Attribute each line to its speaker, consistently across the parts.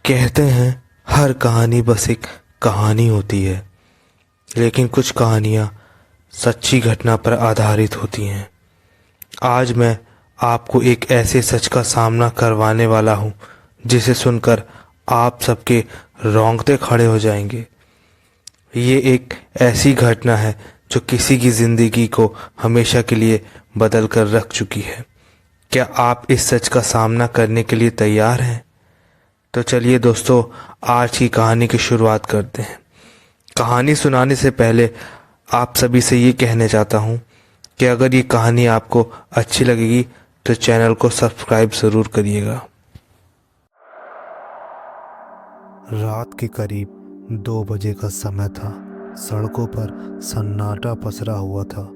Speaker 1: कहते हैं हर कहानी बस एक कहानी होती है, लेकिन कुछ कहानियाँ सच्ची घटना पर आधारित होती हैं। आज मैं आपको एक ऐसे सच का सामना करवाने वाला हूँ जिसे सुनकर आप सबके रोंगटे खड़े हो जाएंगे। ये एक ऐसी घटना है जो किसी की ज़िंदगी को हमेशा के लिए बदल कर रख चुकी है। क्या आप इस सच का सामना करने के लिए तैयार हैं? तो चलिए दोस्तों, आज की कहानी की शुरुआत करते हैं। कहानी सुनाने से पहले आप सभी से ये कहना चाहता हूँ कि अगर ये कहानी आपको अच्छी लगेगी तो चैनल को सब्सक्राइब ज़रूर करिएगा।
Speaker 2: रात के करीब 2 बजे का समय था। सड़कों पर सन्नाटा पसरा हुआ था।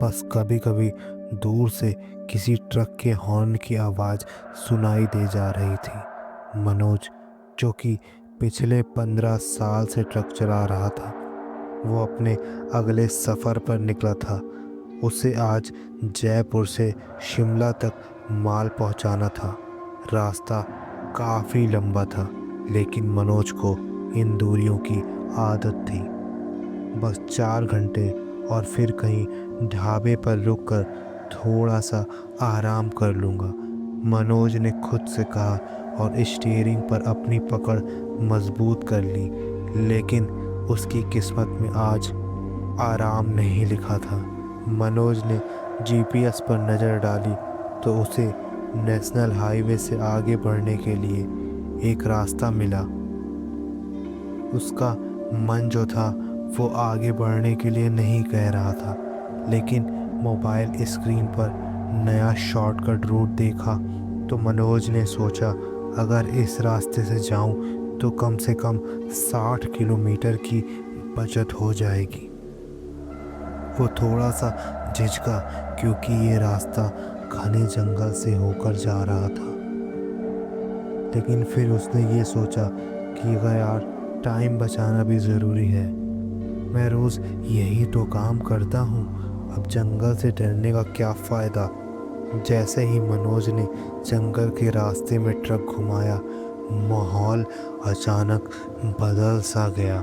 Speaker 2: बस कभी कभी दूर से किसी ट्रक के हॉर्न की आवाज़ सुनाई दे जा रही थी। मनोज, जो कि पिछले 15 साल से ट्रक चला रहा था, वो अपने अगले सफ़र पर निकला था। उसे आज जयपुर से शिमला तक माल पहुंचाना था। रास्ता काफ़ी लंबा था, लेकिन मनोज को इन दूरियों की आदत थी। बस 4 घंटे और फिर कहीं ढाबे पर रुककर थोड़ा सा आराम कर लूँगा, मनोज ने खुद से कहा और स्टीयरिंग पर अपनी पकड़ मजबूत कर ली। लेकिन उसकी किस्मत में आज आराम नहीं लिखा था। मनोज ने जीपीएस पर नज़र डाली तो उसे नेशनल हाईवे से आगे बढ़ने के लिए एक रास्ता मिला। उसका मन जो था वो आगे बढ़ने के लिए नहीं कह रहा था, लेकिन मोबाइल स्क्रीन पर नया शॉर्टकट रूट देखा तो मनोज ने सोचा, अगर इस रास्ते से जाऊं तो कम से कम 60 किलोमीटर की बचत हो जाएगी। वो थोड़ा सा झिझका क्योंकि ये रास्ता घने जंगल से होकर जा रहा था, लेकिन फिर उसने ये सोचा कि अगर यार टाइम बचाना भी ज़रूरी है। मैं रोज़ यही तो काम करता हूँ, अब जंगल से डरने का क्या फ़ायदा। जैसे ही मनोज ने जंगल के रास्ते में ट्रक घुमाया, माहौल अचानक बदल सा गया।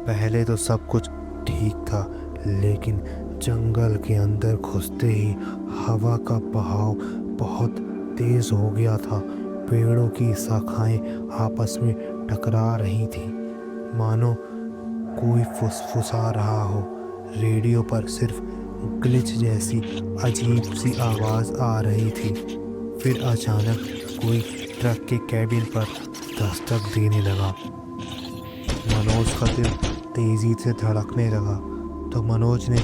Speaker 2: पहले तो सब कुछ ठीक था, लेकिन जंगल के अंदर घुसते ही हवा का बहाव बहुत तेज़ हो गया था। पेड़ों की शाखाएं आपस में टकरा रही थी, मानो कोई फुसफुसा रहा हो। रेडियो पर सिर्फ ग्लिच जैसी अजीब सी आवाज़ आ रही थी। फिर अचानक कोई ट्रक के कैबिन पर दस्तक देने लगा। मनोज का दिल तेज़ी से धड़कने लगा। तो मनोज ने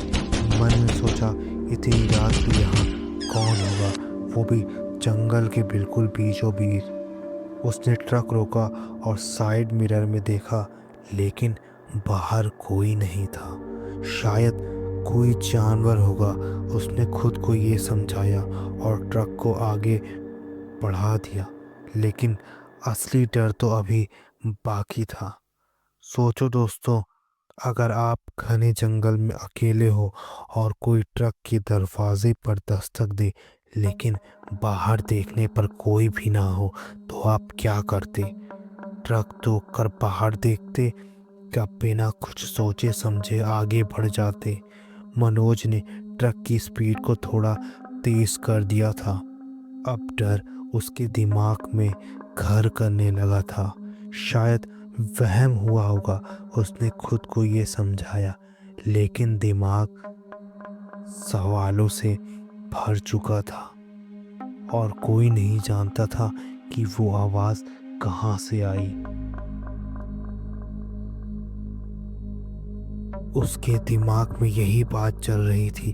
Speaker 2: मन में सोचा, इतनी रात भी यहाँ कौन होगा, वो भी जंगल के बिल्कुल बीचों बीच। उसने ट्रक रोका और साइड मिरर में देखा, लेकिन बाहर कोई नहीं था। शायद कोई जानवर होगा, उसने खुद को ये समझाया और ट्रक को आगे बढ़ा दिया। लेकिन असली डर तो अभी बाकी था। सोचो दोस्तों, अगर आप घने जंगल में अकेले हो और कोई ट्रक के दरवाजे पर दस्तक दे, लेकिन बाहर देखने पर कोई भी ना हो, तो आप क्या करते? ट्रक तो कर बाहर देखते क्या बिना कुछ सोचे समझे आगे बढ़ जाते? मनोज ने ट्रक की स्पीड को थोड़ा तेज कर दिया था। अब डर उसके दिमाग में घर करने लगा था। शायद वहम हुआ होगा, उसने खुद को ये समझाया, लेकिन दिमाग सवालों से भर चुका था और कोई नहीं जानता था कि वो आवाज़ कहाँ से आई। उसके दिमाग में यही बात चल रही थी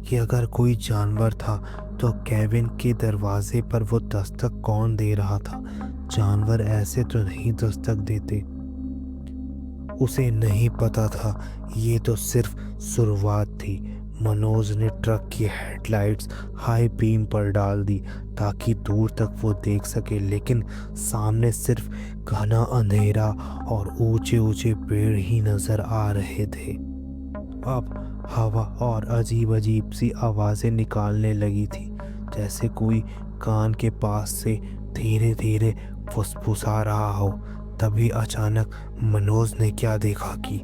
Speaker 2: कि अगर कोई जानवर था तो कैबिन के दरवाजे पर वो दस्तक कौन दे रहा था? जानवर ऐसे तो नहीं दस्तक देते। उसे नहीं पता था, ये तो सिर्फ शुरुआत थी। मनोज ने ट्रक की हेडलाइट्स हाई बीम पर डाल दी ताकि दूर तक वो देख सके, लेकिन सामने सिर्फ घना अंधेरा और ऊंचे ऊंचे पेड़ ही नजर आ रहे थे। अब हवा और अजीब अजीब सी आवाज़ें निकालने लगी थी, जैसे कोई कान के पास से धीरे धीरे फुसफुसा रहा हो। तभी अचानक मनोज ने क्या देखा कि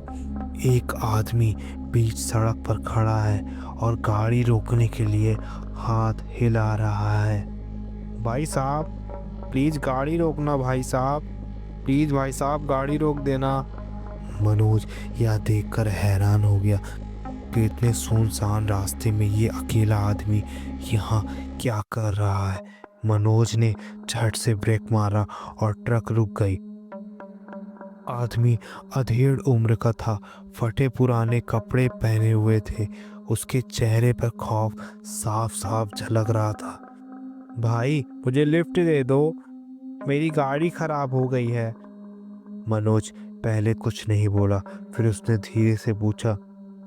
Speaker 2: एक आदमी बीच सड़क पर खड़ा है और गाड़ी रोकने के लिए हाथ हिला रहा है। भाई साहब, प्लीज़ गाड़ी रोकना भाई साहब, प्लीज़ भाई साहब गाड़ी रोक देना। मनोज यह देखकर हैरान हो गया कि इतने सुनसान रास्ते में ये अकेला आदमी यहाँ क्या कर रहा है। मनोज ने झट से ब्रेक मारा और ट्रक रुक गई। आदमी अधेड़ उम्र का था, फटे पुराने कपड़े पहने हुए थे। उसके चेहरे पर खौफ साफ साफ झलक रहा था। भाई मुझे लिफ्ट दे दो, मेरी गाड़ी खराब हो गई है। मनोज पहले कुछ नहीं बोला, फिर उसने धीरे से पूछा,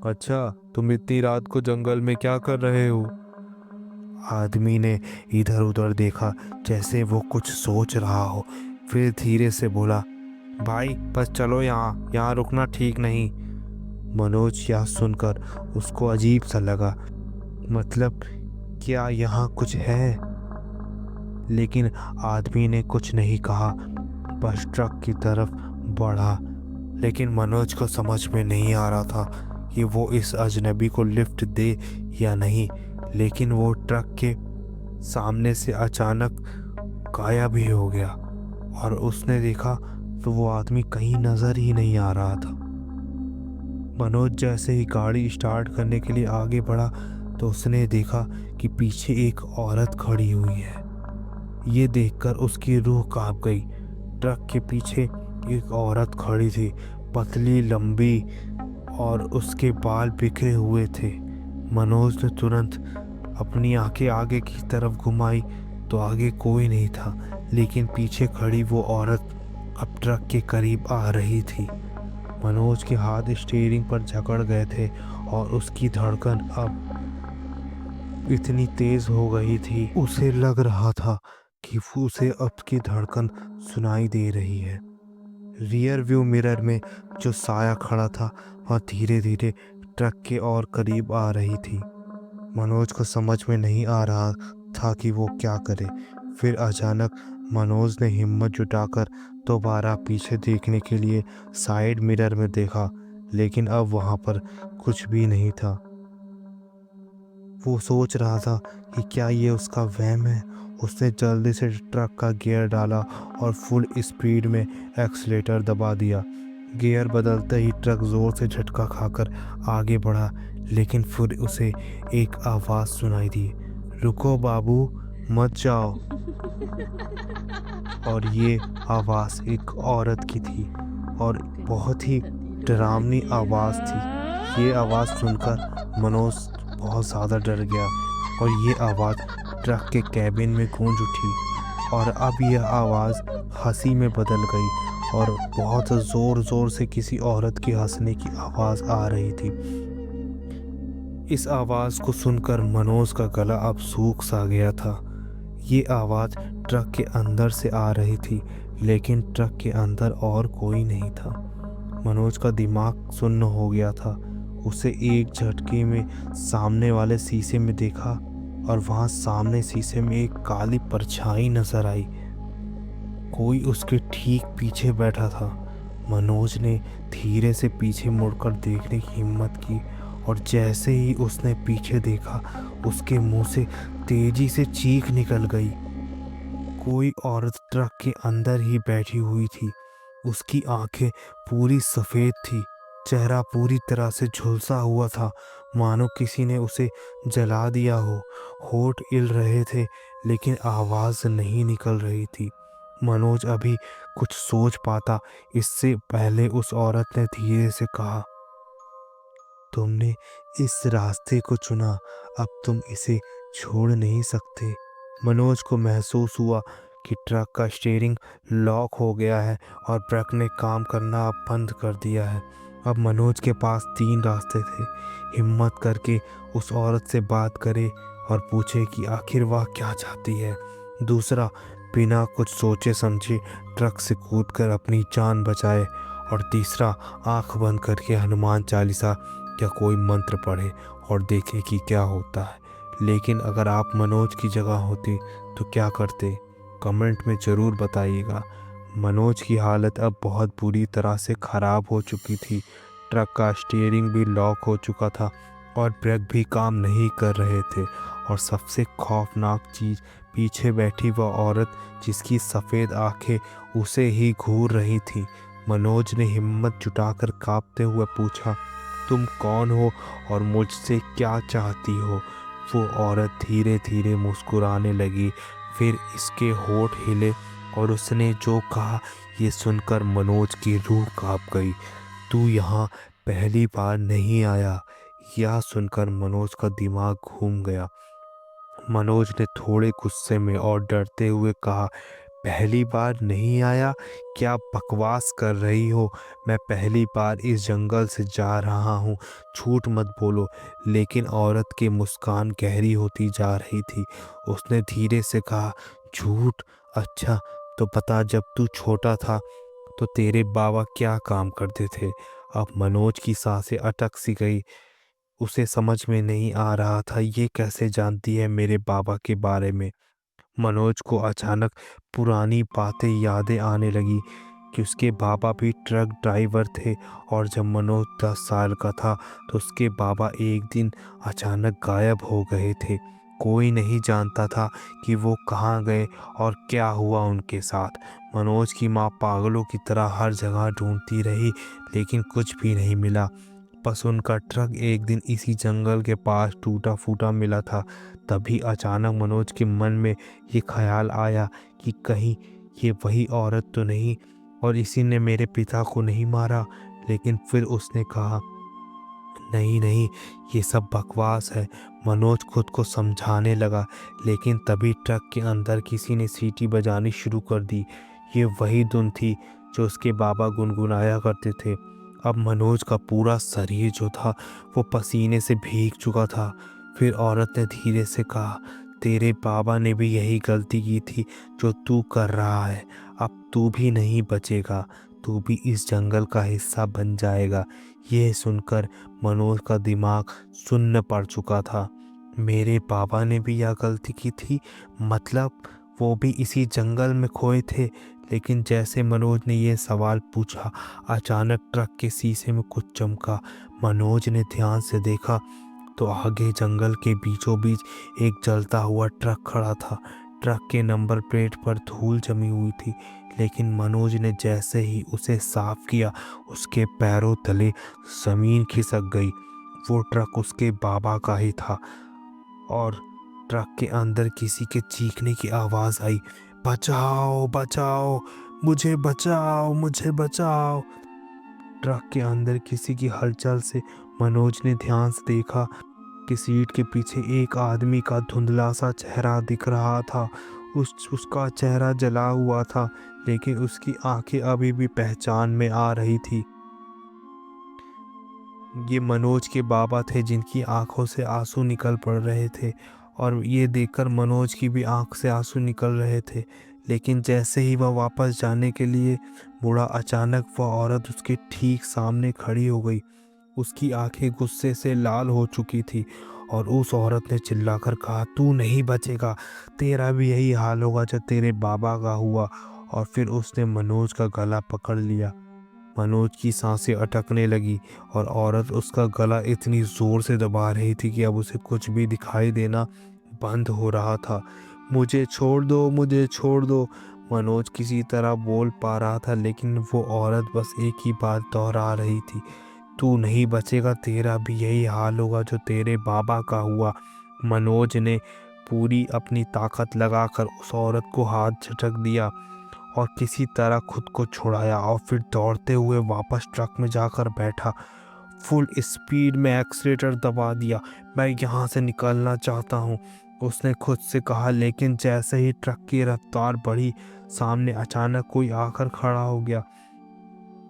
Speaker 2: अच्छा तुम इतनी रात को जंगल में क्या कर रहे हो? आदमी ने इधर उधर देखा जैसे वो कुछ सोच रहा हो, फिर धीरे से बोला, भाई बस चलो, यहाँ रुकना ठीक नहीं। मनोज यह सुनकर उसको अजीब सा लगा, मतलब क्या यहाँ कुछ है? लेकिन आदमी ने कुछ नहीं कहा, बस ट्रक की तरफ बढ़ा। लेकिन मनोज को समझ में नहीं आ रहा था कि वो इस अजनबी को लिफ्ट दे या नहीं। लेकिन वो ट्रक के सामने से अचानक गायब ही हो गया और उसने देखा तो वो आदमी कहीं नजर ही नहीं आ रहा था। मनोज जैसे ही गाड़ी स्टार्ट करने के लिए आगे बढ़ा तो उसने देखा कि पीछे एक औरत खड़ी हुई है। ये देखकर उसकी रूह कांप गई। ट्रक के पीछे एक औरत खड़ी थी, पतली लंबी, और उसके बाल बिखरे हुए थे। मनोज ने तुरंत अपनी आंखें आगे की तरफ घुमाई तो आगे कोई नहीं था, लेकिन पीछे खड़ी वो औरत अब ट्रक के करीब आ रही थी। मनोज के हाथ स्टीयरिंग पर जकड़ गए थे और उसकी धड़कन अब इतनी तेज हो गई थी, उसे लग रहा था कि उसे अब की धड़कन सुनाई दे रही है। रियर व्यू मिरर में जो साया खड़ा था वह धीरे धीरे ट्रक के और करीब आ रही थी। मनोज को समझ में नहीं आ रहा था कि वो क्या करे। फिर अचानक मनोज ने हिम्मत जुटाकर दोबारा पीछे देखने के लिए साइड मिरर में देखा, लेकिन अब वहाँ पर कुछ भी नहीं था। वो सोच रहा था कि क्या ये उसका वहम है। उसने जल्दी से ट्रक का गियर डाला और फुल स्पीड में एक्सीलेटर दबा दिया। गियर बदलते ही ट्रक जोर से झटका खाकर आगे बढ़ा, लेकिन फिर उसे एक आवाज़ सुनाई दी, रुको बाबू, मत जाओ। और ये आवाज़ एक औरत की थी और बहुत ही डरावनी आवाज़ थी। ये आवाज़ सुनकर मनोज बहुत ज़्यादा डर गया और ये आवाज़ ट्रक के कैबिन में गूंज उठी और अब यह आवाज़ हंसी में बदल गई और बहुत ज़ोर ज़ोर से किसी औरत की हंसने की आवाज़ आ रही थी। इस आवाज़ को सुनकर मनोज का गला अब सूख सा गया था। ये आवाज़ ट्रक के अंदर से आ रही थी, लेकिन ट्रक के अंदर और कोई नहीं था। मनोज का दिमाग सुन्न हो गया था। उसे एक झटके में सामने वाले शीशे में देखा और वहाँ सामने शीशे में एक काली परछाई नजर आई। कोई उसके ठीक पीछे बैठा था। मनोज ने धीरे से पीछे मुड़कर देखने की हिम्मत की और जैसे ही उसने पीछे देखा उसके मुंह से तेजी से चीख निकल गई। कोई औरत ट्रक के अंदर ही बैठी हुई थी। उसकी आंखें पूरी सफ़ेद थी, चेहरा पूरी तरह से झुलसा हुआ था, मानो किसी ने उसे जला दिया हो। होठ हिल रहे थे लेकिन आवाज़ नहीं निकल रही थी। मनोज अभी कुछ सोच पाता इससे पहले उस औरत ने धीरे से कहा, तुमने इस रास्ते को चुना, अब तुम इसे छोड़ नहीं सकते। मनोज को महसूस हुआ कि ट्रक का स्टीयरिंग लॉक हो गया है और ट्रक ने काम करना अब बंद कर दिया है। अब मनोज के पास 3 रास्ते थे। हिम्मत करके उस औरत से बात करे और पूछे कि आखिर वह क्या चाहती है। दूसरा, बिना कुछ सोचे समझे ट्रक से कूदकर अपनी जान बचाए। और तीसरा, आंख बंद करके हनुमान चालीसा या कोई मंत्र पढ़े और देखे कि क्या होता है। लेकिन अगर आप मनोज की जगह होते तो क्या करते? कमेंट में ज़रूर बताइएगा। मनोज की हालत अब बहुत बुरी तरह से ख़राब हो चुकी थी। ट्रक का स्टीयरिंग भी लॉक हो चुका था और ब्रेक भी काम नहीं कर रहे थे। और सबसे खौफनाक चीज़, पीछे बैठी वह औरत जिसकी सफ़ेद आंखें उसे ही घूर रही थीं। मनोज ने हिम्मत जुटाकर कांपते हुए पूछा, तुम कौन हो और मुझसे क्या चाहती हो? वो औरत धीरे धीरे मुस्कुराने लगी। फिर इसके होंठ हिले और उसने जो कहा ये सुनकर मनोज की रूह कांप गई। तू यहाँ पहली बार नहीं आया। यह सुनकर मनोज का दिमाग घूम गया। मनोज ने थोड़े गुस्से में और डरते हुए कहा, पहली बार नहीं आया? क्या बकवास कर रही हो? मैं पहली बार इस जंगल से जा रहा हूँ, झूठ मत बोलो। लेकिन औरत की मुस्कान गहरी होती जा रही थी। उसने धीरे से कहा, झूठ? अच्छा तो बता, जब तू छोटा था तो तेरे बाबा क्या काम करते थे? अब मनोज की सांसें अटक सी गई। उसे समझ में नहीं आ रहा था ये कैसे जानती है मेरे बाबा के बारे में। मनोज को अचानक पुरानी बातें यादें आने लगी कि उसके बाबा भी ट्रक ड्राइवर थे और जब मनोज 10 साल का था तो उसके बाबा एक दिन अचानक गायब हो गए थे। कोई नहीं जानता था कि वो कहाँ गए और क्या हुआ उनके साथ। मनोज की माँ पागलों की तरह हर जगह ढूंढती रही लेकिन कुछ भी नहीं मिला। बस उनका ट्रक एक दिन इसी जंगल के पास टूटा फूटा मिला था। तभी अचानक मनोज के मन में ये ख्याल आया कि कहीं ये वही औरत तो नहीं और इसी ने मेरे पिता को नहीं मारा। लेकिन फिर उसने कहा, नहीं नहीं, ये सब बकवास है। मनोज खुद को समझाने लगा। लेकिन तभी ट्रक के अंदर किसी ने सीटी बजानी शुरू कर दी। ये वही धुन थी जो उसके बाबा गुनगुनाया करते थे। अब मनोज का पूरा शरीर जो था वो पसीने से भीग चुका था। फिर औरत ने धीरे से कहा, तेरे बाबा ने भी यही गलती की थी जो तू कर रहा है। अब तू भी नहीं बचेगा, तू भी इस जंगल का हिस्सा बन जाएगा। यह सुनकर मनोज का दिमाग सुन्न पड़ चुका था। मेरे बाबा ने भी यह गलती की थी? मतलब वो भी इसी जंगल में खोए थे? लेकिन जैसे मनोज ने यह सवाल पूछा, अचानक ट्रक के शीशे में कुछ चमका। मनोज ने ध्यान से देखा तो आगे जंगल के बीचों बीच एक जलता हुआ ट्रक खड़ा था। ट्रक के नंबर प्लेट पर धूल जमी हुई थी। लेकिन मनोज ने जैसे ही उसे साफ किया उसके पैरों तले ज़मीन खिसक गई। वो ट्रक उसके बाबा का ही था और ट्रक के अंदर किसी के चीखने की आवाज़ आई, बचाओ बचाओ, मुझे बचाओ, मुझे बचाओ। ट्रक के अंदर किसी की हलचल से मनोज ने ध्यान से देखा कि सीट के पीछे एक आदमी का धुंधला सा चेहरा दिख रहा था। उसका चेहरा जला हुआ था लेकिन उसकी आंखें अभी भी पहचान में आ रही थी। ये मनोज के बाबा थे जिनकी आंखों से आंसू निकल पड़ रहे थे और ये देखकर मनोज की भी आंख से आंसू निकल रहे थे। लेकिन जैसे ही वह वापस जाने के लिए मुड़ा, अचानक वह औरत उसके ठीक सामने खड़ी हो गई। उसकी आंखें गुस्से से लाल हो चुकी थी और उस औरत ने चिल्लाकर कहा, तू नहीं बचेगा, तेरा भी यही हाल होगा जो तेरे बाबा का हुआ। और फिर उसने मनोज का गला पकड़ लिया। मनोज की सांसें अटकने लगी और औरत उसका गला इतनी ज़ोर से दबा रही थी कि अब उसे कुछ भी दिखाई देना बंद हो रहा था। मुझे छोड़ दो, मुझे छोड़ दो, मनोज किसी तरह बोल पा रहा था। लेकिन वो औरत बस एक ही बात दोहरा रही थी, तू नहीं बचेगा, तेरा भी यही हाल होगा जो तेरे बाबा का हुआ। मनोज ने पूरी अपनी ताकत लगाकर उस औरत को हाथ झटक दिया और किसी तरह खुद को छुड़ाया और फिर दौड़ते हुए वापस ट्रक में जाकर बैठा। फुल स्पीड में एक्सीलेटर दबा दिया। मैं यहाँ से निकलना चाहता हूँ, उसने खुद से कहा। लेकिन जैसे ही ट्रक की रफ्तार बढ़ी, सामने अचानक कोई आकर खड़ा हो गया।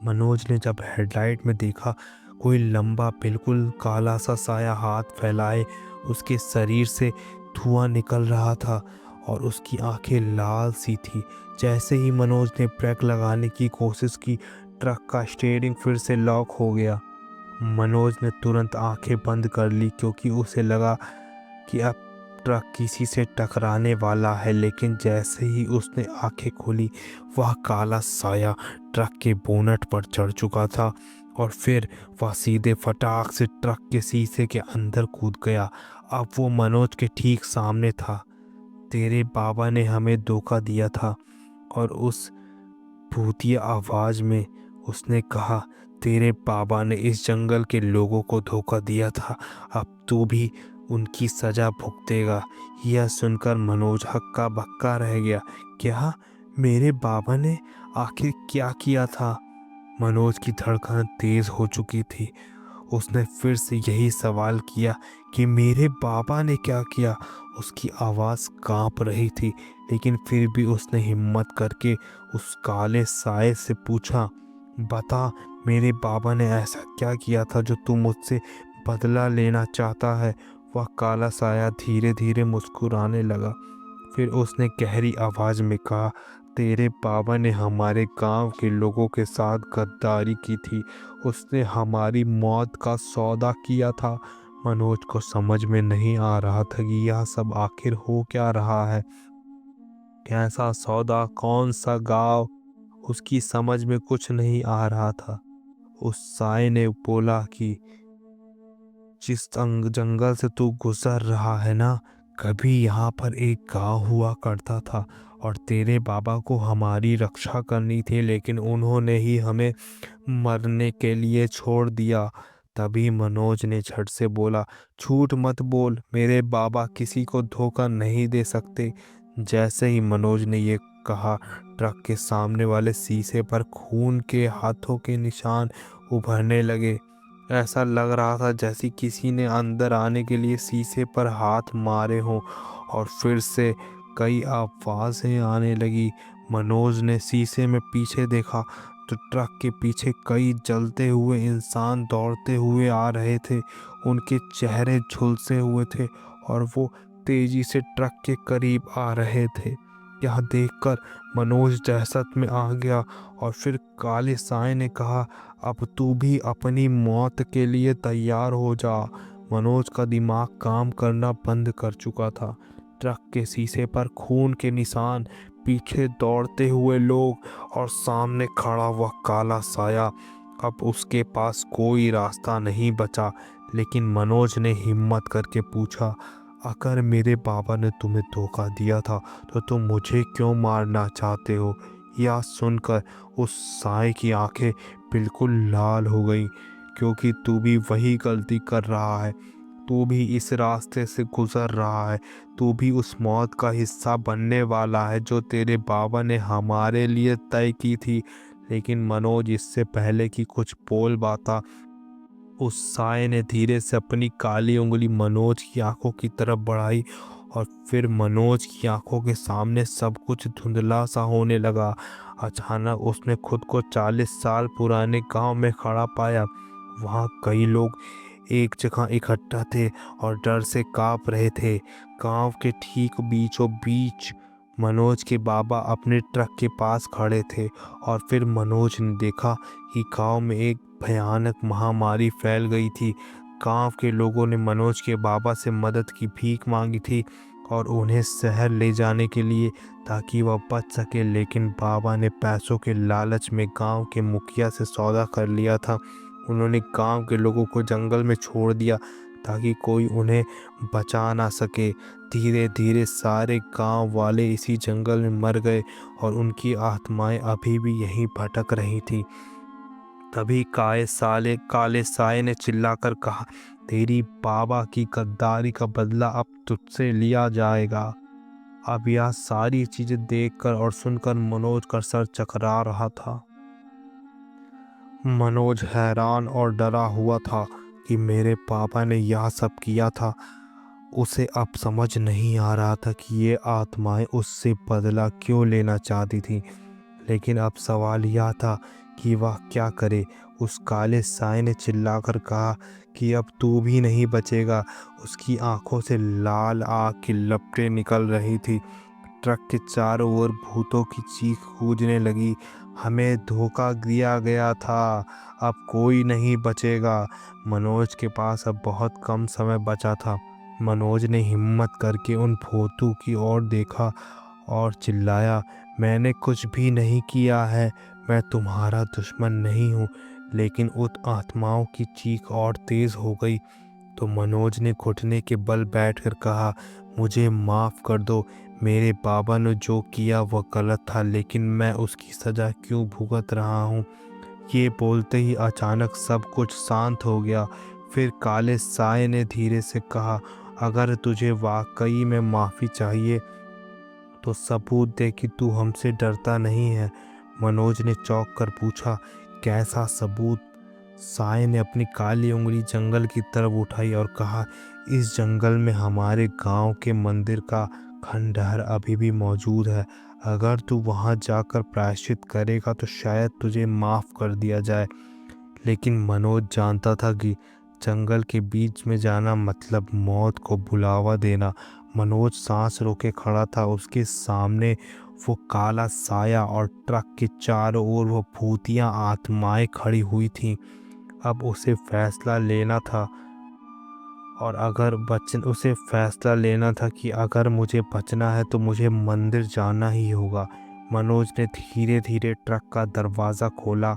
Speaker 2: मनोज ने जब हेडलाइट में देखा, कोई लंबा बिल्कुल काला सा साया हाथ फैलाए उसके शरीर से धुआं निकल रहा था और उसकी आंखें लाल सी थी। जैसे ही मनोज ने ब्रेक लगाने की कोशिश की, ट्रक का स्टीयरिंग फिर से लॉक हो गया। मनोज ने तुरंत आंखें बंद कर ली क्योंकि उसे लगा कि अब ट्रक किसी से टकराने वाला है, लेकिन जैसे ही उसने आंखें खोली वह काला साया ट्रक के बोनट पर चढ़ चुका था और फिर वह सीधे फटाक से ट्रक के शीशे के अंदर कूद गया। अब वो मनोज के ठीक सामने था। तेरे बाबा ने हमें धोखा दिया था। और उस भूतिया आवाज में उसने कहा, तेरे बाबा ने इस जंगल के लोगों को धोखा दिया था, अब तू भी उनकी सजा भुगतेगा। यह सुनकर मनोज हक्का बक्का रह गया। क्या? मेरे बाबा ने आखिर क्या किया था? मनोज की धड़कन तेज हो चुकी थी। उसने फिर से यही सवाल किया कि मेरे बाबा ने क्या किया। उसकी आवाज़ कांप रही थी, लेकिन फिर भी उसने हिम्मत करके उस काले साये से पूछा, बता, मेरे बाबा ने ऐसा क्या किया था जो तू मुझसे बदला लेना चाहता है? वह काला साया धीरे धीरे मुस्कुराने लगा। फिर उसने गहरी आवाज़ में कहा, तेरे बाबा ने हमारे गांव के लोगों के साथ गद्दारी की थी। उसने हमारी मौत का सौदा किया था। मनोज को समझ में नहीं आ रहा था कि यह सब आखिर हो क्या रहा है। कैसा सौदा, कौन सा गांव, उसकी समझ में कुछ नहीं आ रहा था। उस साय ने बोला कि जिस जंगल से तू गुजर रहा है ना, कभी यहाँ पर एक गांव हुआ करता था और तेरे बाबा को हमारी रक्षा करनी थी, लेकिन उन्होंने ही हमें मरने के लिए छोड़ दिया। तभी मनोज ने झट से बोला, झूठ मत बोल, मेरे बाबा किसी को धोखा नहीं दे सकते। जैसे ही मनोज ने ये कहा, ट्रक के सामने वाले शीशे पर खून के हाथों के निशान उभरने लगे। ऐसा लग रहा था जैसे किसी ने अंदर आने के लिए शीशे पर हाथ मारे हों। और फिर से कई आवाज़ें आने लगी। मनोज ने शीशे में पीछे देखा तो ट्रक के पीछे कई जलते हुए इंसान दौड़ते हुए आ रहे थे। उनके चेहरे झुलसे हुए थे और वो तेजी से ट्रक के करीब आ रहे थे। यह देखकर मनोज दहशत में आ गया और फिर काले साए ने कहा, अब तू भी अपनी मौत के लिए तैयार हो जा। मनोज का दिमाग काम करना बंद कर चुका था। ट्रक के शीशे पर खून के निशान, पीछे दौड़ते हुए लोग और सामने खड़ा हुआ काला साया। अब उसके पास कोई रास्ता नहीं बचा। लेकिन मनोज ने हिम्मत करके पूछा, अगर मेरे बाबा ने तुम्हें धोखा दिया था तो तुम मुझे क्यों मारना चाहते हो? यह सुनकर उस साए की आंखें बिल्कुल लाल हो गईं, क्योंकि तू भी वही गलती कर रहा है। तू भी इस रास्ते से गुजर रहा है। तू भी उस मौत का हिस्सा बनने वाला है जो तेरे बाबा ने हमारे लिए तय की थी। लेकिन मनोज, इससे पहले कि कुछ बोल पाता, उस साए ने धीरे से अपनी काली उंगली मनोज की आंखों की तरफ बढ़ाई और फिर मनोज की आंखों के सामने सब कुछ धुंधला सा होने लगा। अचानक उसने खुद को 40 साल पुराने गांव में खड़ा पाया। वहाँ कई लोग एक जगह इकट्ठा थे और डर से कांप रहे थे। गांव के ठीक बीचों बीच मनोज के बाबा अपने ट्रक के पास खड़े थे और फिर मनोज ने देखा कि गांव में एक भयानक महामारी फैल गई थी। गांव के लोगों ने मनोज के बाबा से मदद की भीख मांगी थी और उन्हें शहर ले जाने के लिए, ताकि वह बच सके। लेकिन बाबा ने पैसों के लालच में गांव के मुखिया से सौदा कर लिया था। उन्होंने गांव के लोगों को जंगल में छोड़ दिया ताकि कोई उन्हें बचा ना सके। धीरे धीरे सारे गांव वाले इसी जंगल में मर गए और उनकी आत्माएं अभी भी यहीं भटक रही थी। तभी काले साए ने चिल्लाकर कहा, तेरी बाबा की गद्दारी का बदला अब तुझसे लिया जाएगा। अब यह सारी चीजें देखकर और सुनकर मनोज का सर चकरा रहा था। मनोज हैरान और डरा हुआ था कि मेरे पापा ने यह सब किया था। उसे अब समझ नहीं आ रहा था कि ये आत्माएं उससे बदला क्यों लेना चाहती थी। लेकिन अब सवाल यह था कि वह क्या करे। उस काले साए ने चिल्लाकर कहा कि अब तू भी नहीं बचेगा। उसकी आंखों से लाल आग की लपटें निकल रही थी। ट्रक के चारों ओर भूतों की चीख गूंजने लगी। हमें धोखा दिया गया था, अब कोई नहीं बचेगा। मनोज के पास अब बहुत कम समय बचा था। मनोज ने हिम्मत करके उन भूतों की ओर देखा और चिल्लाया, मैंने कुछ भी नहीं किया है, मैं तुम्हारा दुश्मन नहीं हूँ। लेकिन उन आत्माओं की चीख और तेज हो गई तो मनोज ने घुटने के बल बैठकर कहा, मुझे माफ़ कर दो, मेरे बाबा ने जो किया वह गलत था, लेकिन मैं उसकी सज़ा क्यों भुगत रहा हूँ। ये बोलते ही अचानक सब कुछ शांत हो गया। फिर काले साए ने धीरे से कहा, अगर तुझे वाकई में माफ़ी चाहिए तो सबूत दे कि तू हमसे डरता नहीं है। मनोज ने चौंक कर पूछा, कैसा सबूत? साए ने अपनी काली उंगली जंगल की तरफ उठाई और कहा, इस जंगल में हमारे गांव के मंदिर का खंडहर अभी भी मौजूद है। अगर तू वहां जाकर प्रायश्चित करेगा तो शायद तुझे माफ़ कर दिया जाए। लेकिन मनोज जानता था कि जंगल के बीच में जाना मतलब मौत को बुलावा देना। मनोज सांस रोके खड़ा था। उसके सामने वो काला साया और ट्रक के चारों ओर वो भूतियां आत्माएं खड़ी हुई थीं। अब उसे फैसला लेना था उसे फैसला लेना था कि अगर मुझे बचना है तो मुझे मंदिर जाना ही होगा। मनोज ने धीरे धीरे ट्रक का दरवाज़ा खोला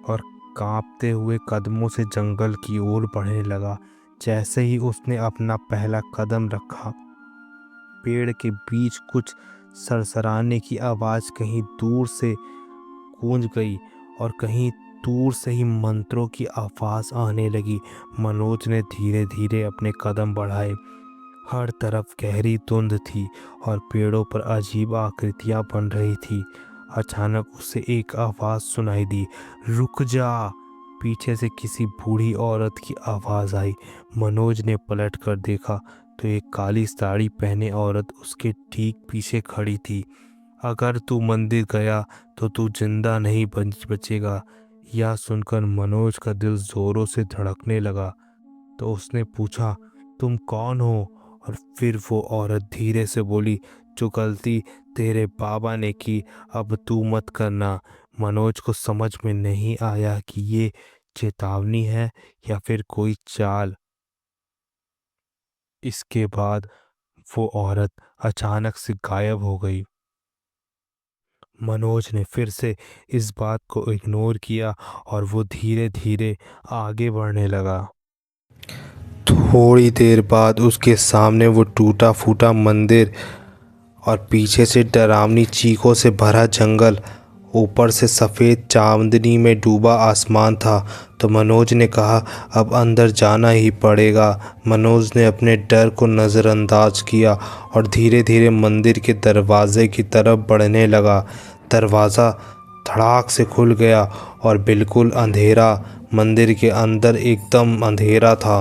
Speaker 2: और कांपते हुए कदमों से जंगल की ओर बढ़ने लगा। जैसे ही उसने अपना पहला कदम रखा, पेड़ के बीच कुछ सरसराने की आवाज़ कहीं दूर से गूंज गई और कहीं दूर से ही मंत्रों की आवाज़ आने लगी। मनोज ने धीरे धीरे अपने कदम बढ़ाए। हर तरफ गहरी धुंध थी और पेड़ों पर अजीब आकृतियां बन रही थी। अचानक उसे एक आवाज़ सुनाई दी, रुक जा। पीछे से किसी बूढ़ी औरत की आवाज़ आई। मनोज ने पलट कर देखा तो एक काली साड़ी पहने औरत उसके ठीक पीछे खड़ी थी। अगर तू मंदिर गया तो तू जिंदा नहीं बचेगा। यह सुनकर मनोज का दिल जोरों से धड़कने लगा। तो उसने पूछा, तुम कौन हो? और फिर वो औरत धीरे से बोली, जो गलती तेरे बाबा ने की अब तू मत करना। मनोज को समझ में नहीं आया कि ये चेतावनी है या फिर कोई चाल। इसके बाद वो औरत अचानक से गायब हो गई। मनोज ने फिर से इस बात को इग्नोर किया और वो धीरे धीरे आगे बढ़ने लगा।
Speaker 1: थोड़ी देर बाद उसके सामने वो टूटा फूटा मंदिर और पीछे से डरावनी चीखों से भरा जंगल, ऊपर से सफ़ेद चांदनी में डूबा आसमान था। तो मनोज ने कहा, अब अंदर जाना ही पड़ेगा। मनोज ने अपने डर को नज़रअंदाज किया और धीरे धीरे मंदिर के दरवाजे की तरफ बढ़ने लगा। दरवाज़ा धड़ाक से खुल गया और बिल्कुल अंधेरा। मंदिर के अंदर एकदम अंधेरा था।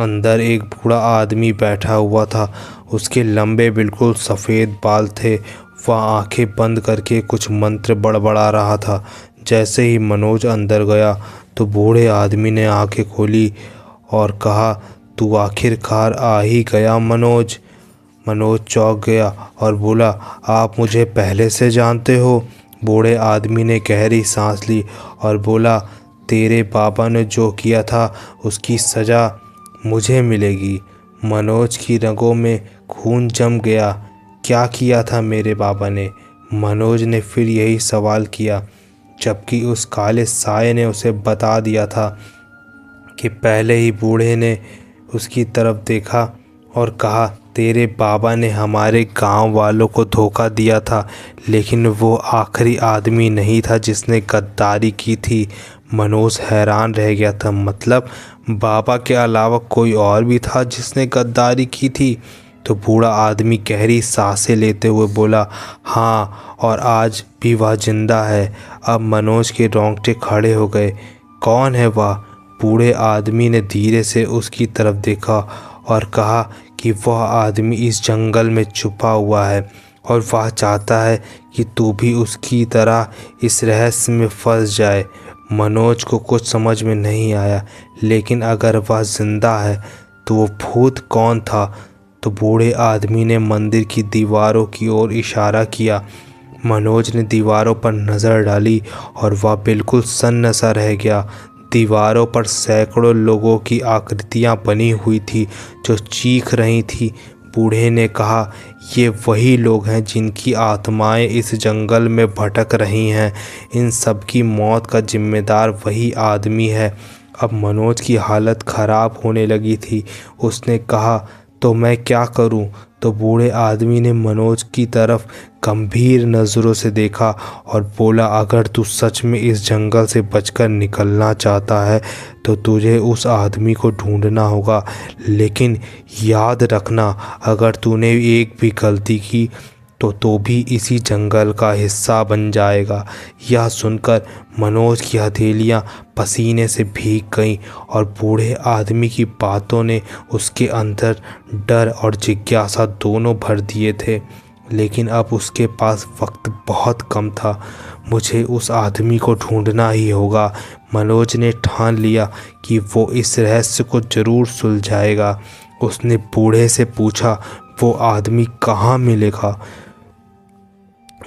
Speaker 1: अंदर एक बूढ़ा आदमी बैठा हुआ था। उसके लंबे बिल्कुल सफ़ेद बाल थे। वह आंखें बंद करके कुछ मंत्र बड़बड़ा रहा था। जैसे ही मनोज अंदर गया तो बूढ़े आदमी ने आंखें खोली और कहा, तू आखिरकार आ ही गया मनोज। मनोज चौंक गया और बोला, आप मुझे पहले से जानते हो? बूढ़े आदमी ने गहरी सांस ली और बोला, तेरे बाबा ने जो किया था उसकी सज़ा मुझे मिलेगी। मनोज की रगों में खून जम गया। क्या किया था मेरे बाबा ने? मनोज ने फिर यही सवाल किया, जबकि उस काले साए ने उसे बता दिया था कि पहले ही बूढ़े ने उसकी तरफ देखा और कहा, तेरे बाबा ने हमारे गांव वालों को धोखा दिया था, लेकिन वो आखिरी आदमी नहीं था जिसने गद्दारी की थी। मनोज हैरान रह गया था। मतलब बाबा के अलावा कोई और भी था जिसने गद्दारी की थी? तो बूढ़ा आदमी गहरी सांसें लेते हुए बोला, हाँ, और आज भी वह जिंदा है। अब मनोज के रोंगटे खड़े हो गए। कौन है वह? बूढ़े आदमी ने धीरे से उसकी तरफ देखा और कहा कि वह आदमी इस जंगल में छुपा हुआ है और वह चाहता है कि तू भी उसकी तरह इस रहस्य में फंस जाए। मनोज को कुछ समझ में नहीं आया, लेकिन अगर वह जिंदा है तो वो भूत कौन था? तो बूढ़े आदमी ने मंदिर की दीवारों की ओर इशारा किया। मनोज ने दीवारों पर नज़र डाली और वह बिल्कुल सन्नाटा रह गया। दीवारों पर सैकड़ों लोगों की आकृतियां बनी हुई थी जो चीख रही थी। बूढ़े ने कहा, ये वही लोग हैं जिनकी आत्माएं इस जंगल में भटक रही हैं। इन सब की मौत का जिम्मेदार वही आदमी है। अब मनोज की हालत ख़राब होने लगी थी। उसने कहा, तो मैं क्या करूं? तो बूढ़े आदमी ने मनोज की तरफ गंभीर नज़रों से देखा और बोला, अगर तू सच में इस जंगल से बचकर निकलना चाहता है तो तुझे उस आदमी को ढूंढना होगा। लेकिन याद रखना, अगर तूने एक भी गलती की तो भी इसी जंगल का हिस्सा बन जाएगा। यह सुनकर मनोज की हथेलियां पसीने से भीग गईं और बूढ़े आदमी की बातों ने उसके अंदर डर और जिज्ञासा दोनों भर दिए थे। लेकिन अब उसके पास वक्त बहुत कम था। मुझे उस आदमी को ढूंढना ही होगा। मनोज ने ठान लिया कि वो इस रहस्य को ज़रूर सुलझाएगा। उसने बूढ़े से पूछा, वो आदमी कहाँ मिलेगा?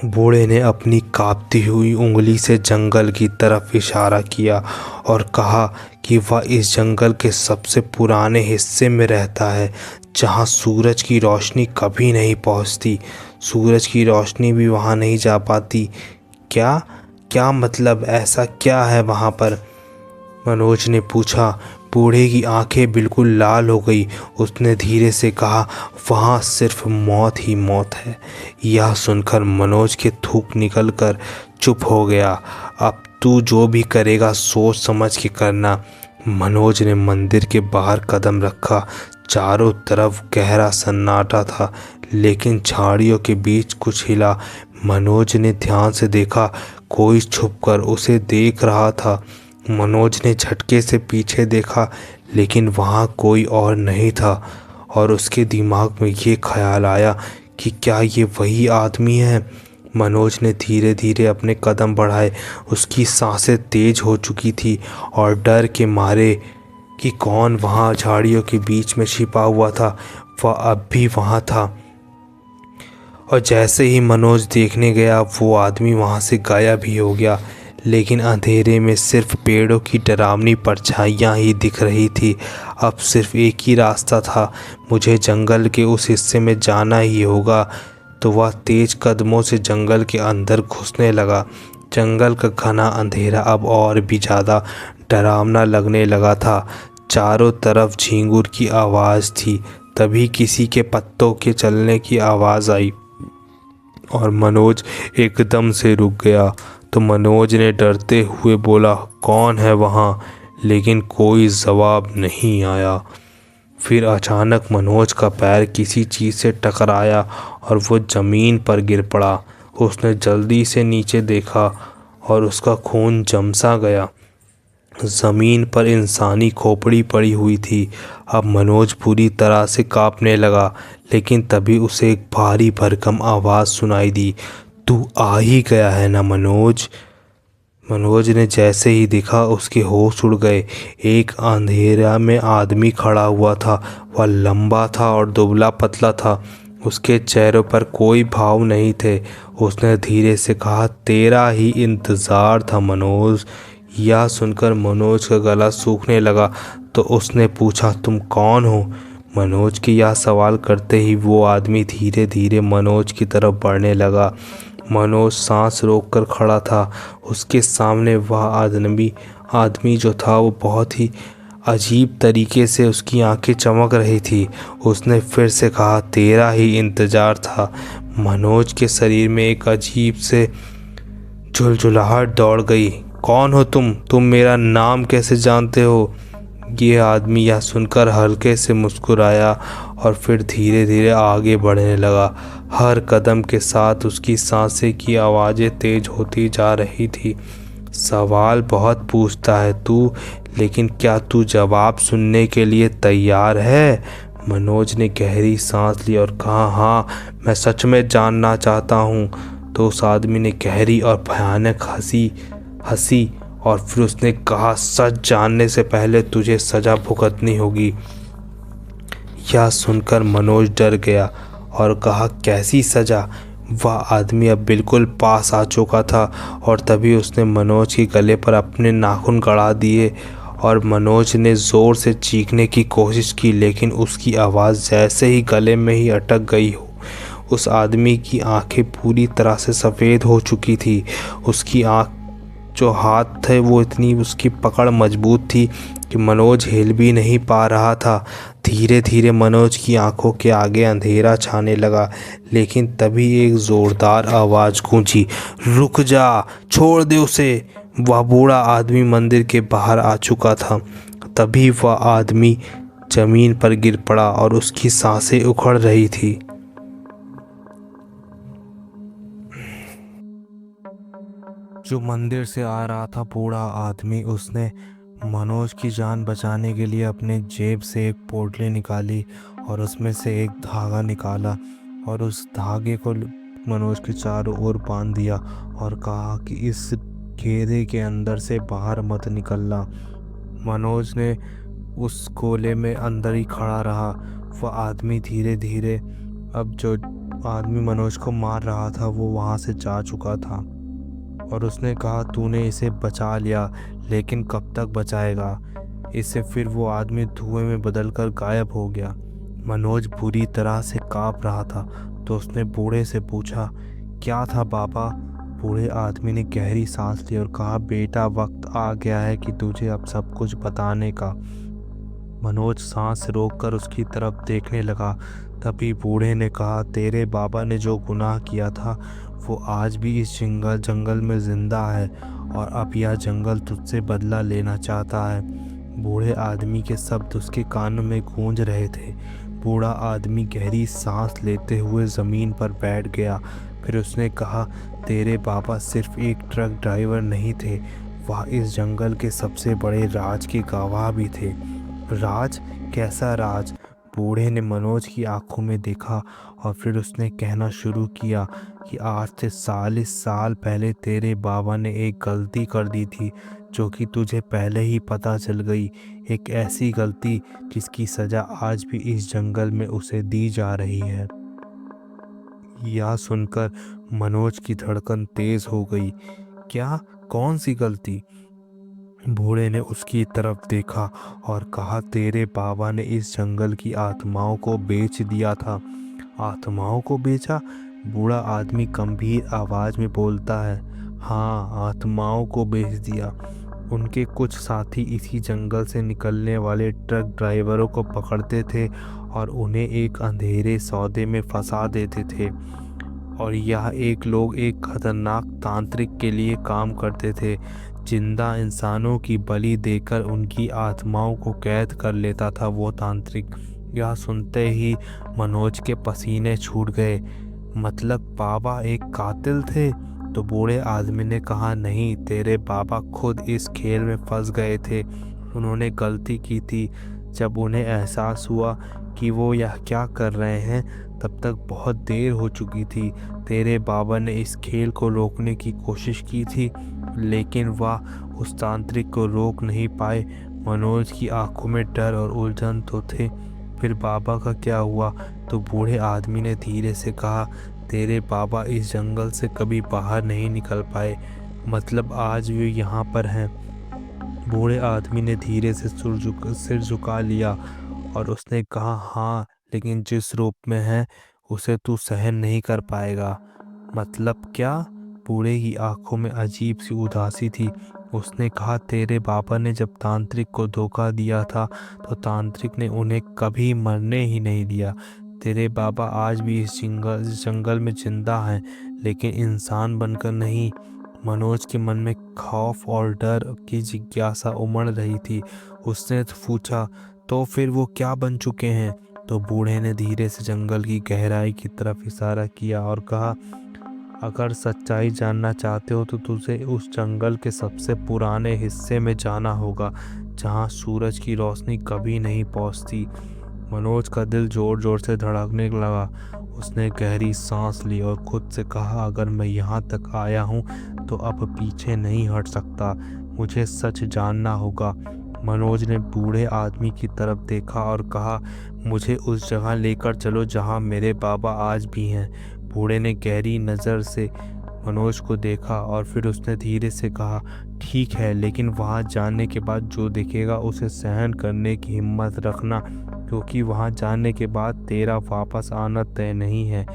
Speaker 1: बूढ़े ने अपनी कांपती हुई उंगली से जंगल की तरफ इशारा किया और कहा कि वह इस जंगल के सबसे पुराने हिस्से में रहता है, जहां सूरज की रोशनी कभी नहीं पहुंचती। सूरज की रोशनी भी वहां नहीं जा पाती। क्या क्या मतलब? ऐसा क्या है वहां पर? मनोज ने पूछा। बूढ़े की आंखें बिल्कुल लाल हो गई। उसने धीरे से कहा, वहाँ सिर्फ मौत ही मौत है। यह सुनकर मनोज के थूक निकल कर चुप हो गया। अब तू जो भी करेगा सोच समझ के करना। मनोज ने मंदिर के बाहर कदम रखा। चारों तरफ गहरा सन्नाटा था, लेकिन झाड़ियों के बीच कुछ हिला। मनोज ने ध्यान से देखा, कोई छुपकर उसे देख रहा था। मनोज ने झटके से पीछे देखा, लेकिन वहाँ कोई और नहीं था और उसके दिमाग में ये ख्याल आया कि क्या ये वही आदमी है। मनोज ने धीरे धीरे अपने कदम बढ़ाए। उसकी सांसें तेज हो चुकी थी और डर के मारे कि कौन वहाँ झाड़ियों के बीच में छिपा हुआ था, वह अब भी वहाँ था। और जैसे ही मनोज देखने गया, वो आदमी वहाँ से गायब ही हो गया। लेकिन अंधेरे में सिर्फ पेड़ों की डरावनी परछाइयाँ ही दिख रही थी। अब सिर्फ एक ही रास्ता था, मुझे जंगल के उस हिस्से में जाना ही होगा। तो वह तेज कदमों से जंगल के अंदर घुसने लगा। जंगल का घना अंधेरा अब और भी ज़्यादा डरावना लगने लगा था। चारों तरफ झींगुर की आवाज़ थी। तभी किसी के पत्तों के चलने की आवाज़ आई और मनोज एकदम से रुक गया। तो मनोज ने डरते हुए बोला, कौन है वहाँ? लेकिन कोई जवाब नहीं आया। फिर अचानक मनोज का पैर किसी चीज़ से टकराया और वो ज़मीन पर गिर पड़ा। उसने जल्दी से नीचे देखा और उसका खून जमसा गया। ज़मीन पर इंसानी खोपड़ी पड़ी हुई थी। अब मनोज पूरी तरह से कांपने लगा, लेकिन तभी उसे एक भारी भरकम आवाज़ सुनाई दी, तू आ ही गया है ना मनोज? मनोज ने जैसे ही देखा, उसके होश उड़ गए। एक अंधेरा में आदमी खड़ा हुआ था। वह लंबा था और दुबला पतला था। उसके चेहरे पर कोई भाव नहीं थे। उसने धीरे से कहा, तेरा ही इंतज़ार था मनोज। यह सुनकर मनोज का गला सूखने लगा। तो उसने पूछा, तुम कौन हो? मनोज के यह सवाल करते ही वो आदमी धीरे धीरे मनोज की तरफ बढ़ने लगा। मनोज सांस रोककर खड़ा था। उसके सामने वह आदमी जो था वो बहुत ही अजीब तरीके से उसकी आंखें चमक रही थी। उसने फिर से कहा, तेरा ही इंतज़ार था। मनोज के शरीर में एक अजीब से झुलझुलाहट दौड़ गई। कौन हो तुम? तुम मेरा नाम कैसे जानते हो? ये आदमी यह सुनकर हल्के से मुस्कुराया और फिर धीरे धीरे आगे बढ़ने लगा। हर कदम के साथ उसकी सांसें की आवाज़ें तेज होती जा रही थी। सवाल बहुत पूछता है तू, लेकिन क्या तू जवाब सुनने के लिए तैयार है? मनोज ने गहरी सांस ली और कहा, हाँ, मैं सच में जानना चाहता हूँ। तो उस आदमी ने गहरी और भयानक हंसी और फिर उसने कहा, सच जानने से पहले तुझे सज़ा भुगतनी होगी। यह सुनकर मनोज डर गया और कहा, कैसी सज़ा? वह आदमी अब बिल्कुल पास आ चुका था और तभी उसने मनोज के गले पर अपने नाखून गड़ा दिए और मनोज ने ज़ोर से चीखने की कोशिश की, लेकिन उसकी आवाज़ जैसे ही गले में ही अटक गई हो। उस आदमी की आंखें पूरी तरह से सफ़ेद हो चुकी थी। उसकी आंख जो हाथ थे वो इतनी उसकी पकड़ मजबूत थी कि मनोज हिल भी नहीं पा रहा था। धीरे धीरे मनोज की आंखों के आगे अंधेरा छाने लगा, लेकिन तभी एक ज़ोरदार आवाज़ गूंजी, रुक जा, छोड़ दे उसे। वह बूढ़ा आदमी मंदिर के बाहर आ चुका था। तभी वह आदमी ज़मीन पर गिर पड़ा और उसकी सांसें उखड़ रही थी।
Speaker 2: जो मंदिर से आ रहा था बूढ़ा आदमी, उसने मनोज की जान बचाने के लिए अपने जेब से एक पोटली निकाली और उसमें से एक धागा निकाला और उस धागे को मनोज के चारों ओर बांध दिया और कहा कि इस घेरे के अंदर से बाहर मत निकलना। मनोज ने उस गोले में अंदर ही खड़ा रहा। वह आदमी धीरे धीरे, अब जो आदमी मनोज को मार रहा था वो वहाँ से जा चुका था और उसने कहा, तूने इसे बचा लिया, लेकिन कब तक बचाएगा इसे। फिर वो आदमी धुएं में बदलकर गायब हो गया। मनोज बुरी तरह से कांप रहा था तो उसने बूढ़े से पूछा, क्या था बाबा? बूढ़े आदमी ने गहरी सांस ली और कहा, बेटा, वक्त आ गया है कि तुझे अब सब कुछ बताने का। मनोज सांस रोककर उसकी तरफ देखने लगा। तभी बूढ़े ने कहा, तेरे बाबा ने जो गुनाह किया था वो आज भी इस जंगल में जिंदा है और अब यह जंगल तुझसे बदला लेना चाहता है। बूढ़े आदमी के शब्द उसके कानों में गूंज रहे थे। बूढ़ा आदमी गहरी सांस लेते हुए ज़मीन पर बैठ गया। फिर उसने कहा, तेरे बाबा सिर्फ एक ट्रक ड्राइवर नहीं थे, वह इस जंगल के सबसे बड़े राज के गवाह भी थे। राज? कैसा राज? बूढ़े ने मनोज की आंखों में देखा और फिर उसने कहना शुरू किया कि आज से 40 साल पहले तेरे बाबा ने एक गलती कर दी थी जो कि तुझे पहले ही पता चल गई। एक ऐसी गलती जिसकी सज़ा आज भी इस जंगल में उसे दी जा रही है। यह सुनकर मनोज की धड़कन तेज हो गई। क्या? कौन सी गलती? बूढ़े ने उसकी तरफ देखा और कहा, तेरे बाबा ने इस जंगल की आत्माओं को बेच दिया था। आत्माओं को बेचा? बूढ़ा आदमी गंभीर आवाज में बोलता है, हाँ, आत्माओं को बेच दिया। उनके कुछ साथी इसी जंगल से निकलने वाले ट्रक ड्राइवरों को पकड़ते थे और उन्हें एक अंधेरे सौदे में फंसा देते थे। और यह लोग एक खतरनाक तांत्रिक के लिए काम करते थे। जिंदा इंसानों की बलि देकर उनकी आत्माओं को कैद कर लेता था वो तांत्रिक। यह सुनते ही मनोज के पसीने छूट गए। मतलब बाबा एक कातिल थे? तो बूढ़े आदमी ने कहा, नहीं, तेरे बाबा खुद इस खेल में फंस गए थे। उन्होंने गलती की थी। जब उन्हें एहसास हुआ कि वो यह क्या कर रहे हैं, तब तक बहुत देर हो चुकी थी। तेरे बाबा ने इस खेल को रोकने की कोशिश की थी, लेकिन वह उस तांत्रिक को रोक नहीं पाए। मनोज की आंखों में डर और उलझन तो थे। फिर बाबा का क्या हुआ? तो बूढ़े आदमी ने धीरे से कहा, तेरे बाबा इस जंगल से कभी बाहर नहीं निकल पाए। मतलब आज भी यहाँ पर हैं। बूढ़े आदमी ने धीरे से सिर झुका लिया और उसने कहा, हाँ, लेकिन जिस रूप में है उसे तू सहन नहीं कर पाएगा। मतलब क्या? बूढ़े की आंखों में अजीब सी उदासी थी। उसने कहा, तेरे बाबा ने जब तांत्रिक को धोखा दिया था तो तांत्रिक ने उन्हें कभी मरने ही नहीं दिया। तेरे बाबा आज भी इस जंगल में जिंदा हैं, लेकिन इंसान बनकर नहीं। मनोज के मन में खौफ और डर की जिज्ञासा उमड़ रही थी। उसने पूछा, तो फिर वो क्या बन चुके हैं? तो बूढ़े ने धीरे से जंगल की गहराई की तरफ इशारा किया और कहा, अगर सच्चाई जानना चाहते हो तो तुझे उस जंगल के सबसे पुराने हिस्से में जाना होगा, जहां सूरज की रोशनी कभी नहीं पहुंचती। मनोज का दिल जोर जोर से धड़कने लगा। उसने गहरी सांस ली और खुद से कहा, अगर मैं यहाँ तक आया हूँ तो अब पीछे नहीं हट सकता। मुझे सच जानना होगा। मनोज ने बूढ़े आदमी की तरफ देखा और कहा, मुझे उस जगह लेकर चलो जहाँ मेरे बाबा आज भी हैं। बूढ़े ने गहरी नज़र से मनोज को देखा और फिर उसने धीरे से कहा, ठीक है, लेकिन वहाँ जाने के बाद जो दिखेगा उसे सहन करने की हिम्मत रखना, क्योंकि वहाँ जाने के बाद तेरा वापस आना तय नहीं है।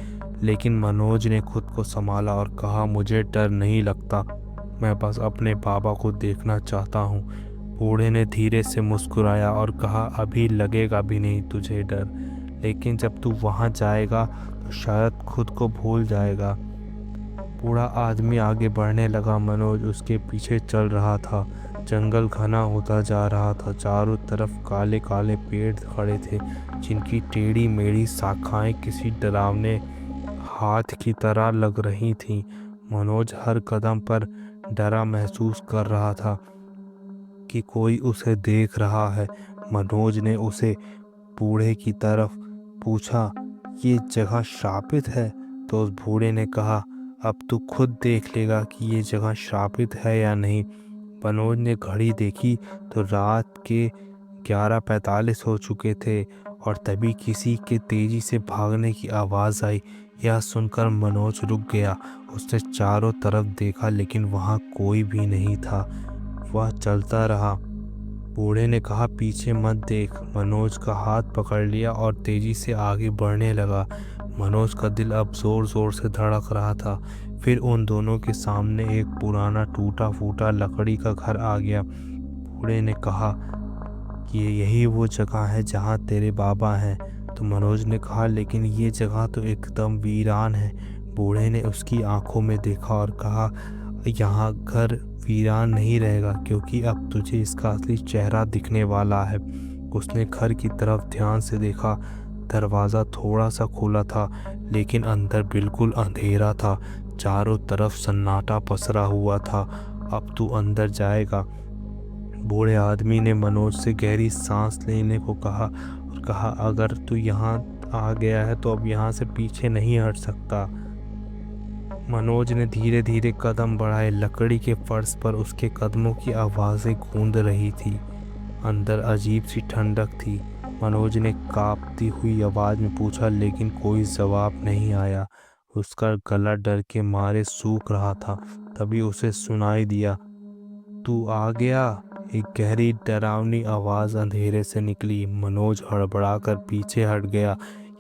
Speaker 2: लेकिन मनोज ने खुद को संभाला और कहा, मुझे डर नहीं लगता, मैं बस अपने बाबा को देखना चाहता हूँ। बूढ़े ने धीरे से मुस्कुराया और कहा, अभी लगेगा भी नहीं तुझे डर, लेकिन जब तू वहाँ जाएगा तो शायद खुद को भूल जाएगा। बूढ़ा आदमी आगे बढ़ने लगा। मनोज उसके पीछे चल रहा था। जंगल घना होता जा रहा था। चारों तरफ काले काले पेड़ खड़े थे, जिनकी टेढ़ी मेढ़ी शाखाएं किसी डरावने हाथ की तरह लग रही थीं। मनोज हर कदम पर डरा महसूस कर रहा था कि कोई उसे देख रहा है। मनोज ने उसे बूढ़े की तरफ पूछा, ये जगह श्रापित है? तो उस बूढ़े ने कहा, अब तू खुद देख लेगा कि ये जगह श्रापित है या नहीं। मनोज ने घड़ी देखी तो रात के 11:45 हो चुके थे और तभी किसी के तेजी से भागने की आवाज़ आई। यह सुनकर मनोज रुक गया। उसने चारों तरफ देखा, लेकिन वहाँ कोई भी नहीं था। वह चलता रहा। बूढ़े ने कहा, पीछे मत देख। मनोज का हाथ पकड़ लिया और तेजी से आगे बढ़ने लगा। मनोज का दिल अब जोर जोर से धड़क रहा था। फिर उन दोनों के सामने एक पुराना टूटा फूटा लकड़ी का घर आ गया। बूढ़े ने कहा कि यही वो जगह है जहाँ तेरे बाबा हैं। तो मनोज ने कहा, लेकिन ये जगह तो एकदम वीरान है। बूढ़े ने उसकी आंखों में देखा और कहा, यहाँ घर वीरान नहीं रहेगा, क्योंकि अब तुझे इसका असली चेहरा दिखने वाला है। उसने घर की तरफ ध्यान से देखा। दरवाज़ा थोड़ा सा खुला था, लेकिन अंदर बिल्कुल अंधेरा था। चारों तरफ सन्नाटा पसरा हुआ था। अब तू अंदर जाएगा? बूढ़े आदमी ने मनोज से गहरी सांस लेने को कहा और कहा, अगर तू यहाँ आ गया है तो अब यहाँ से पीछे नहीं हट सकता। मनोज ने धीरे धीरे कदम बढ़ाए। लकड़ी के फर्श पर उसके कदमों की आवाज़ें गूंज रही थी। अंदर अजीब सी ठंडक थी। मनोज ने कांपती हुई आवाज़ में पूछा, लेकिन कोई जवाब नहीं आया। उसका गला डर के मारे सूख रहा था। तभी उसे सुनाई दिया, तू आ गया? एक गहरी डरावनी आवाज़ अंधेरे से निकली। मनोज हड़बड़ाकर पीछे हट गया।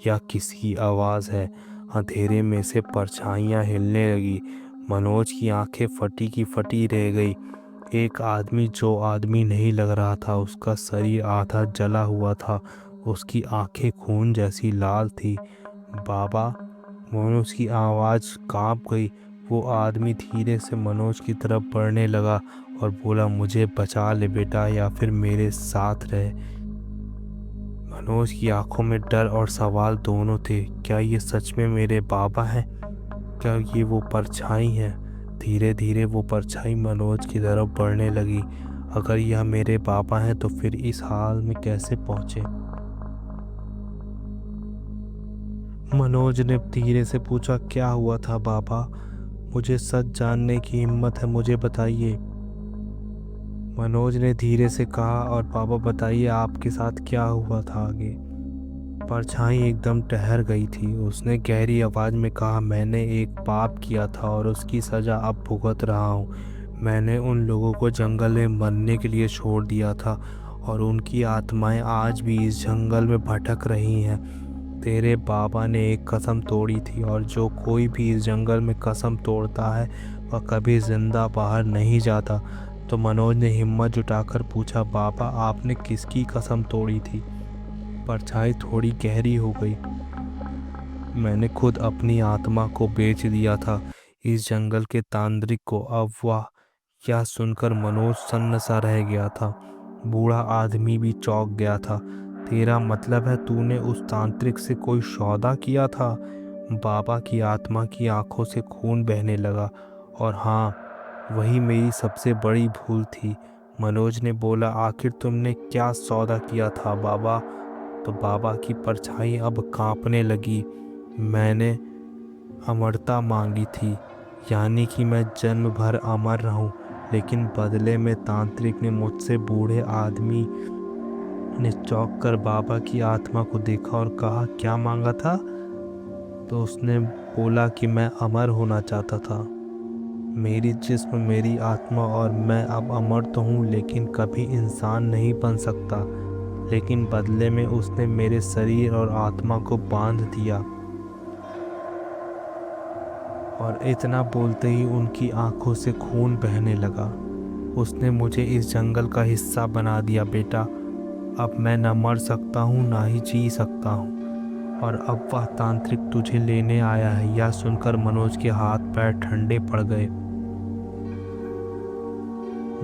Speaker 2: यह किसकी आवाज़ है? अंधेरे में से परछाइयाँ हिलने लगी। मनोज की आंखें फटी की फटी रह गई। एक आदमी जो आदमी नहीं लग रहा था। उसका शरीर आधा जला हुआ था। उसकी आंखें खून जैसी लाल थी। बाबा! मनोज की आवाज़ कांप गई। वो आदमी धीरे से मनोज की तरफ बढ़ने लगा और बोला, मुझे बचा ले बेटा, या फिर मेरे साथ रहे। मनोज की आंखों में डर और सवाल दोनों थे। क्या ये सच में मेरे बाबा हैं? क्या ये वो परछाई है? धीरे धीरे वो परछाई मनोज की तरफ बढ़ने लगी। अगर यह मेरे पापा हैं तो फिर इस हाल में कैसे पहुंचे? मनोज ने धीरे से पूछा, क्या हुआ था बाबा? मुझे सच जानने की हिम्मत है, मुझे बताइए। मनोज ने धीरे से कहा, और पापा बताइए आपके साथ क्या हुआ था आगे? परछाई एकदम ठहर गई थी। उसने गहरी आवाज़ में कहा, मैंने एक पाप किया था और उसकी सज़ा अब भुगत रहा हूँ। मैंने उन लोगों को जंगल में मरने के लिए छोड़ दिया था और उनकी आत्माएं आज भी इस जंगल में भटक रही हैं। तेरे बाबा ने एक कसम तोड़ी थी, और जो कोई भी इस जंगल में कसम तोड़ता है वह कभी ज़िंदा बाहर नहीं जाता। तो मनोज ने हिम्मत जुटाकर पूछा, बाबा आपने किसकी कसम तोड़ी थी? परछाई थोड़ी गहरी हो गई। मैंने खुद अपनी आत्मा को बेच दिया था इस जंगल के तांत्रिक को। अब वह यह सुनकर मनोज सन्न सा रह गया था। बूढ़ा आदमी भी चौंक गया था। तेरा मतलब है तूने उस तांत्रिक से कोई सौदा किया था? बाबा की आत्मा की आंखों से खून बहने लगा। और हाँ, वही मेरी सबसे बड़ी भूल थी। मनोज ने बोला, आखिर तुमने क्या सौदा किया था बाबा? तो बाबा की परछाई अब कांपने लगी। मैंने अमरता मांगी थी, यानी कि मैं जन्म भर अमर रहूं। लेकिन बदले में तांत्रिक ने मुझसे, बूढ़े आदमी ने चौंक कर बाबा की आत्मा को देखा और कहा, क्या मांगा था? तो उसने बोला कि मैं अमर होना चाहता था। मेरी जिस्म, मेरी आत्मा और मैं अब अमर तो हूँ, लेकिन कभी इंसान नहीं बन सकता। लेकिन बदले में उसने मेरे शरीर और आत्मा को बांध दिया। और इतना बोलते ही उनकी आंखों से खून बहने लगा। उसने मुझे इस जंगल का हिस्सा बना दिया बेटा। अब मैं न मर सकता हूँ ना ही जी सकता हूँ। और अब वह तांत्रिक तुझे लेने आया है। यह सुनकर मनोज के हाथ पैर ठंडे पड़ गए।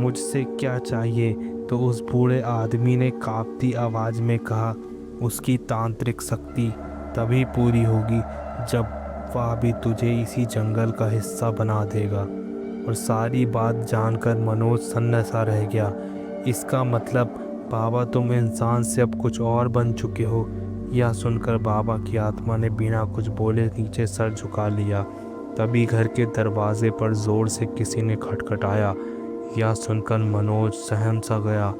Speaker 2: मुझसे क्या चाहिए? तो उस बूढ़े आदमी ने कांपती आवाज में कहा, उसकी तांत्रिक शक्ति तभी पूरी होगी जब वह भी तुझे इसी जंगल का हिस्सा बना देगा। और सारी बात जानकर मनोज सन्न सा रह गया। इसका मतलब बाबा तुम इंसान से अब कुछ और बन चुके हो। यह सुनकर बाबा की आत्मा ने बिना कुछ बोले नीचे सर झुका लिया। तभी घर के दरवाजे पर जोर से किसी ने खटखटाया। यह सुनकर मनोज सहम सा गया।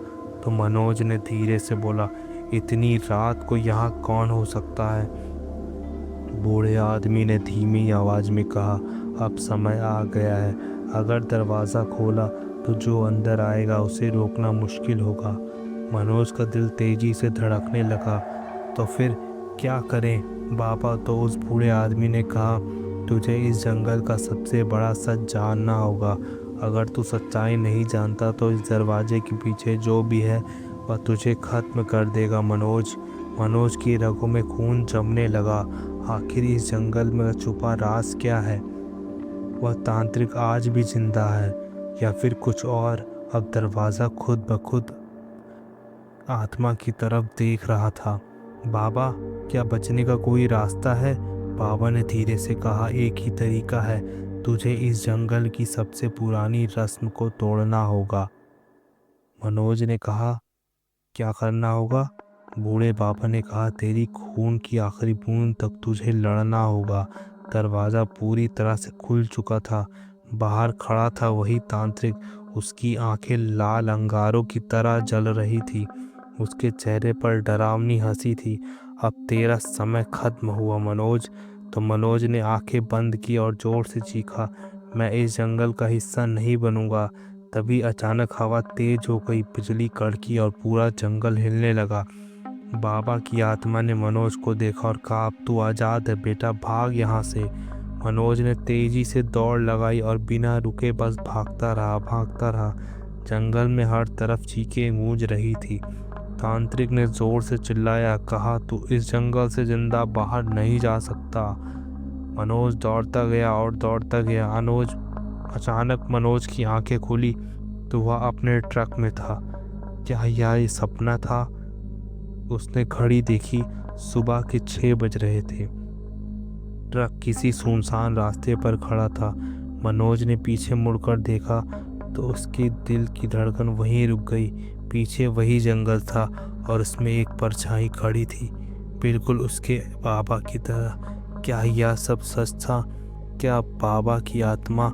Speaker 2: तो मनोज ने धीरे से बोला, इतनी रात को यहाँ कौन हो सकता है? बूढ़े आदमी ने धीमी आवाज में कहा, अब समय आ गया है। अगर दरवाज़ा खोला तो जो अंदर आएगा उसे रोकना मुश्किल होगा। मनोज का दिल तेजी से धड़कने लगा। तो फिर क्या करें बाबा? तो उस बूढ़े आदमी ने कहा, तुझे इस जंगल का सबसे बड़ा सच जानना होगा। अगर तू सच्चाई नहीं जानता तो इस दरवाजे के पीछे जो भी है वह तुझे खत्म कर देगा। मनोज की रगों में खून जमने लगा। आखिर इस जंगल में छुपा राज क्या है? वह तांत्रिक आज भी जिंदा है या फिर कुछ और? अब दरवाज़ा खुद ब खुद आत्मा की तरफ देख रहा था। बाबा, क्या बचने का कोई रास्ता है? बाबा ने धीरे से कहा, एक ही तरीका है। तुझे इस जंगल की सबसे पुरानी रस्म को तोड़ना होगा। मनोज ने कहा, क्या करना होगा? बूढ़े बाबा ने कहा, तेरी खून की आखिरी बूंद तक तुझे लड़ना होगा। दरवाज़ा पूरी तरह से खुल चुका था। बाहर खड़ा था वही तांत्रिक। उसकी आंखें लाल अंगारों की तरह जल रही थी। उसके चेहरे पर डरावनी हंसी थी। अब तेरा समय खत्म हुआ मनोज। तो मनोज ने आंखें बंद की और जोर से चीखा, मैं इस जंगल का हिस्सा नहीं बनूंगा। तभी अचानक हवा तेज हो गई, बिजली कड़की और पूरा जंगल हिलने लगा। बाबा की आत्मा ने मनोज को देखा और कहा, अब तू आज़ाद है बेटा, भाग यहाँ से। मनोज ने तेजी से दौड़ लगाई और बिना रुके बस भागता रहा। जंगल में हर तरफ चीखें गूंज रही थी। तांत्रिक ने जोर से चिल्लाया, कहा, तू इस जंगल से जिंदा बाहर नहीं जा सकता। मनोज दौड़ता गया और दौड़ता गया। अचानक मनोज की आंखें खुली तो वह अपने ट्रक में था। क्या यह सपना था? उसने घड़ी देखी, सुबह के 6 बज रहे थे। ट्रक किसी सुनसान रास्ते पर खड़ा था। मनोज ने पीछे मुड़कर देखा तो उसके दिल की धड़कन वहीं रुक गई। पीछे वही जंगल था और उसमें एक परछाई खड़ी थी, बिल्कुल उसके बाबा की तरह। क्या यह सब सच था? क्या बाबा की आत्मा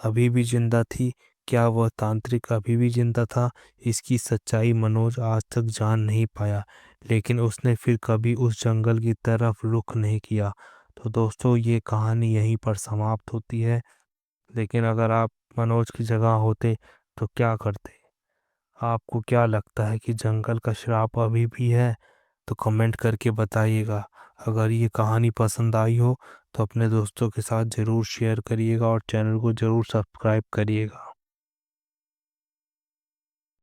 Speaker 2: अभी भी जिंदा थी? क्या वह तांत्रिक अभी भी जिंदा था? इसकी सच्चाई मनोज आज तक जान नहीं पाया, लेकिन उसने फिर कभी उस जंगल की तरफ रुख नहीं किया। तो दोस्तों, ये कहानी यहीं पर समाप्त होती है। लेकिन अगर आप मनोज की जगह होते तो क्या करते? आपको क्या लगता है कि जंगल का श्राप अभी भी है? तो कमेंट करके बताइएगा। अगर ये कहानी पसंद आई हो तो अपने दोस्तों के साथ ज़रूर शेयर करिएगा और चैनल को ज़रूर सब्सक्राइब करिएगा।